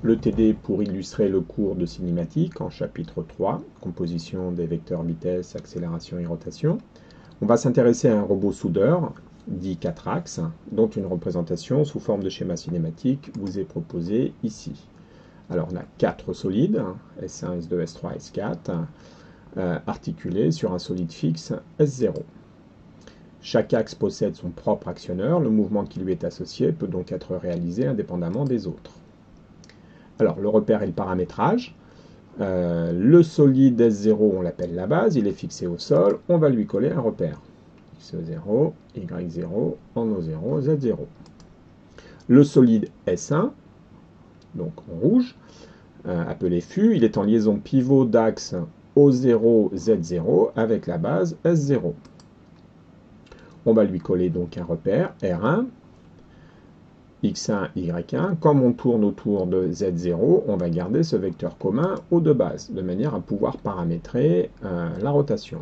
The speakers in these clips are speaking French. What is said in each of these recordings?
le TD pour illustrer le cours de cinématique en chapitre 3, composition des vecteurs vitesse, accélération et rotation. On va s'intéresser à un robot soudeur, dit 4 axes, dont une représentation sous forme de schéma cinématique vous est proposée ici. Alors on a 4 solides, S1, S2, S3, S4, articulés sur un solide fixe S0. Chaque axe possède son propre actionneur, le mouvement qui lui est associé peut donc être réalisé indépendamment des autres. Alors le repère et le paramétrage. Le solide S0, on l'appelle la base, il est fixé au sol, on va lui coller un repère. X0, Y0, en O0, Z0. Le solide S1, donc en rouge, appelé FU, il est en liaison pivot d'axe O0, Z0 avec la base S0. On va lui coller donc un repère R1, X1, Y1. Comme on tourne autour de Z0, on va garder ce vecteur commun aux deux bases, de manière à pouvoir paramétrer la rotation.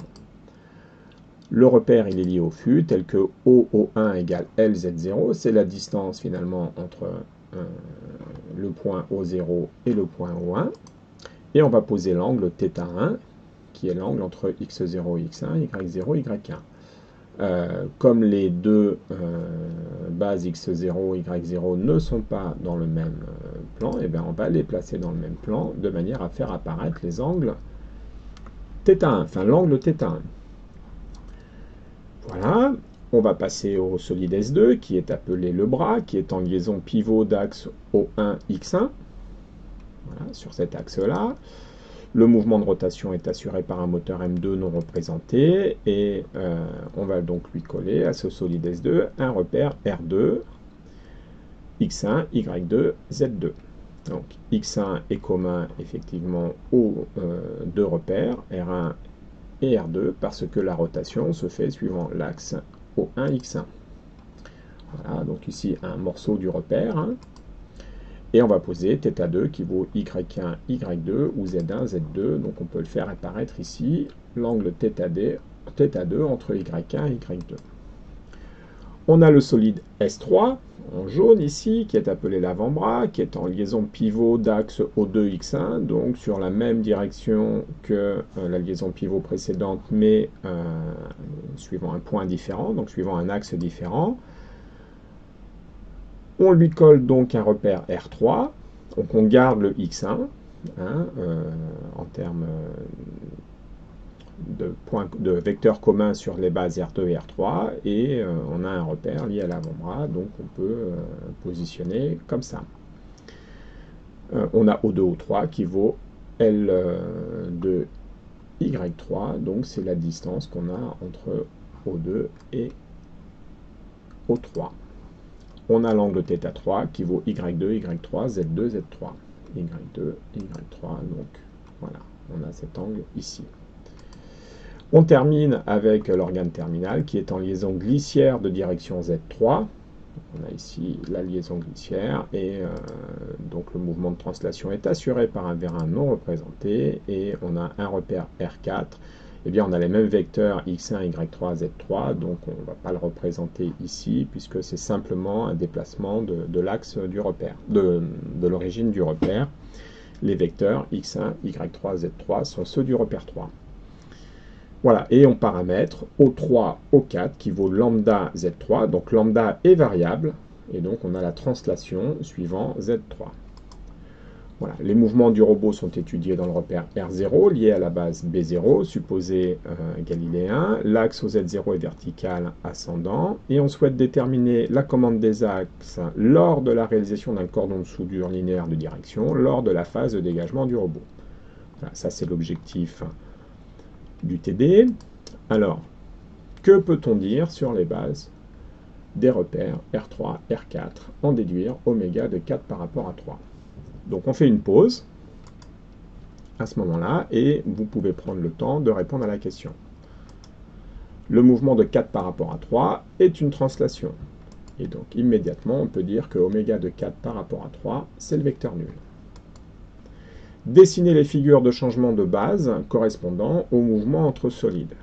Le repère, il est lié au FU, tel que OO1 égale LZ0. C'est la distance finalement entre le point O0 et le point O1. Et on va poser l'angle θ1, qui est l'angle entre X0 et X1, Y0 et Y1. Comme les deux bases X0 et Y0 ne sont pas dans le même plan, et bien on va les placer dans le même plan de manière à faire apparaître les angles θ1, enfin l'angle θ1. Voilà, on va passer au solide S2 qui est appelé le bras, qui est en liaison pivot d'axe O1, X1. Voilà, sur cet axe-là. Le mouvement de rotation est assuré par un moteur M2 non représenté et on va donc lui coller à ce solide S2 un repère R2, X1, Y2, Z2. Donc X1 est commun effectivement aux deux repères, R1 et R2, parce que la rotation se fait suivant l'axe O1, X1. Voilà, donc ici un morceau du repère. Et on va poser θ2 qui vaut Y1, Y2 ou Z1, Z2. Donc on peut le faire apparaître ici, l'angle θ2 entre Y1 et Y2. On a le solide S3, en jaune ici, qui est appelé l'avant-bras, qui est en liaison pivot d'axe O2, X1, donc sur la même direction que la liaison pivot précédente, mais suivant un point différent, donc suivant un axe différent. On lui colle donc un repère R3, donc on garde le X1 en termes de vecteurs communs sur les bases R2 et R3, et on a un repère lié à l'avant-bras, donc on peut positionner comme ça. On a O2, O3 qui vaut L2, Y3, donc c'est la distance qu'on a entre O2 et O3. On a l'angle θ3 qui vaut Y2, Y3, Z2, Z3. Y2, Y3, donc voilà, on a cet angle ici. On termine avec l'organe terminal qui est en liaison glissière de direction Z3. On a ici la liaison glissière et donc le mouvement de translation est assuré par un vérin non représenté et on a un repère R4. Eh bien, on a les mêmes vecteurs X1, Y3, Z3, donc on ne va pas le représenter ici, puisque c'est simplement un déplacement de l'axe du repère, de l'origine du repère. Les vecteurs X1, Y3, Z3 sont ceux du repère 3. Voilà, et on paramètre O3, O4 qui vaut lambda Z3, donc lambda est variable, et donc on a la translation suivant Z3. Voilà. Les mouvements du robot sont étudiés dans le repère R0, lié à la base B0, supposé galiléen. L'axe au Z0 est vertical ascendant. Et on souhaite déterminer la commande des axes lors de la réalisation d'un cordon de soudure linéaire de direction, lors de la phase de dégagement du robot. Voilà, ça, c'est l'objectif du TD. Alors, que peut-on dire sur les bases des repères R3, R4, en déduire oméga de 4 par rapport à 3 ? Donc on fait une pause à ce moment-là et vous pouvez prendre le temps de répondre à la question. Le mouvement de 4 par rapport à 3 est une translation. Et donc immédiatement on peut dire que oméga de 4 par rapport à 3 c'est le vecteur nul. Dessinez les figures de changement de base correspondant au mouvement entre solides.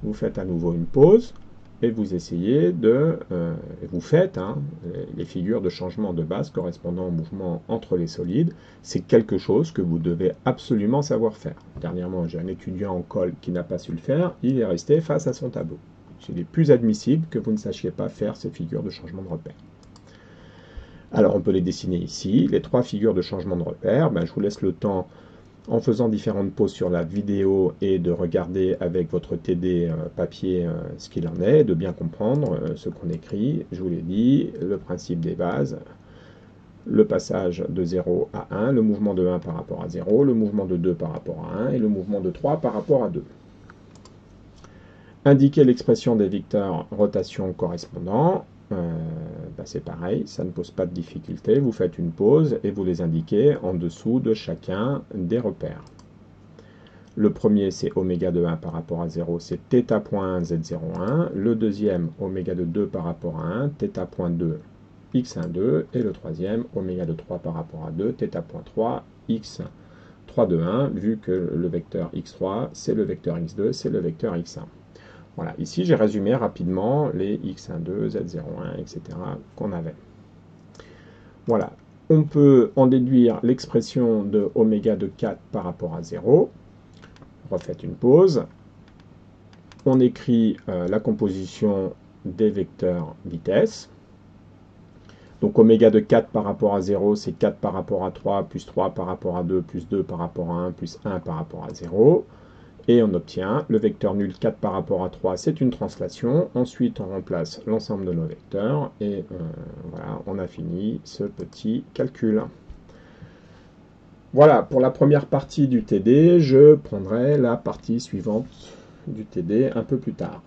Vous faites à nouveau une pause, et vous essayez de... vous faites les figures de changement de base correspondant au mouvement entre les solides. C'est quelque chose que vous devez absolument savoir faire. Dernièrement, j'ai un étudiant en colle qui n'a pas su le faire, il est resté face à son tableau. Il est plus admissible que vous ne sachiez pas faire ces figures de changement de repère. Alors on peut les dessiner ici, les 3 figures de changement de repère. Je vous laisse le temps, en faisant différentes pauses sur la vidéo et de regarder avec votre TD papier ce qu'il en est, de bien comprendre ce qu'on écrit. Je vous l'ai dit, le principe des bases, le passage de 0 à 1, le mouvement de 1 par rapport à 0, le mouvement de 2 par rapport à 1 et le mouvement de 3 par rapport à 2. Indiquer l'expression des vecteurs rotation correspondants. C'est pareil, ça ne pose pas de difficulté. Vous faites une pause et vous les indiquez en dessous de chacun des repères. Le premier, c'est oméga de 1 par rapport à 0, c'est θ.1 z01. Le deuxième, oméga de 2 par rapport à 1, θ.2 x12. Et le troisième, oméga de 3 par rapport à 2, θ.3 x3 de 1, vu que le vecteur x3, c'est le vecteur x2, c'est le vecteur x1. Voilà, ici j'ai résumé rapidement les x12, z01, etc. qu'on avait. Voilà, on peut en déduire l'expression de oméga de 4 par rapport à 0. Refaites une pause. On écrit la composition des vecteurs vitesse. Donc oméga de 4 par rapport à 0, c'est 4 par rapport à 3, plus 3 par rapport à 2, plus 2 par rapport à 1, plus 1 par rapport à 0. Et on obtient le vecteur nul 4 par rapport à 3, c'est une translation. Ensuite, on remplace l'ensemble de nos vecteurs. Et voilà, on a fini ce petit calcul. Voilà, pour la première partie du TD, je prendrai la partie suivante du TD un peu plus tard.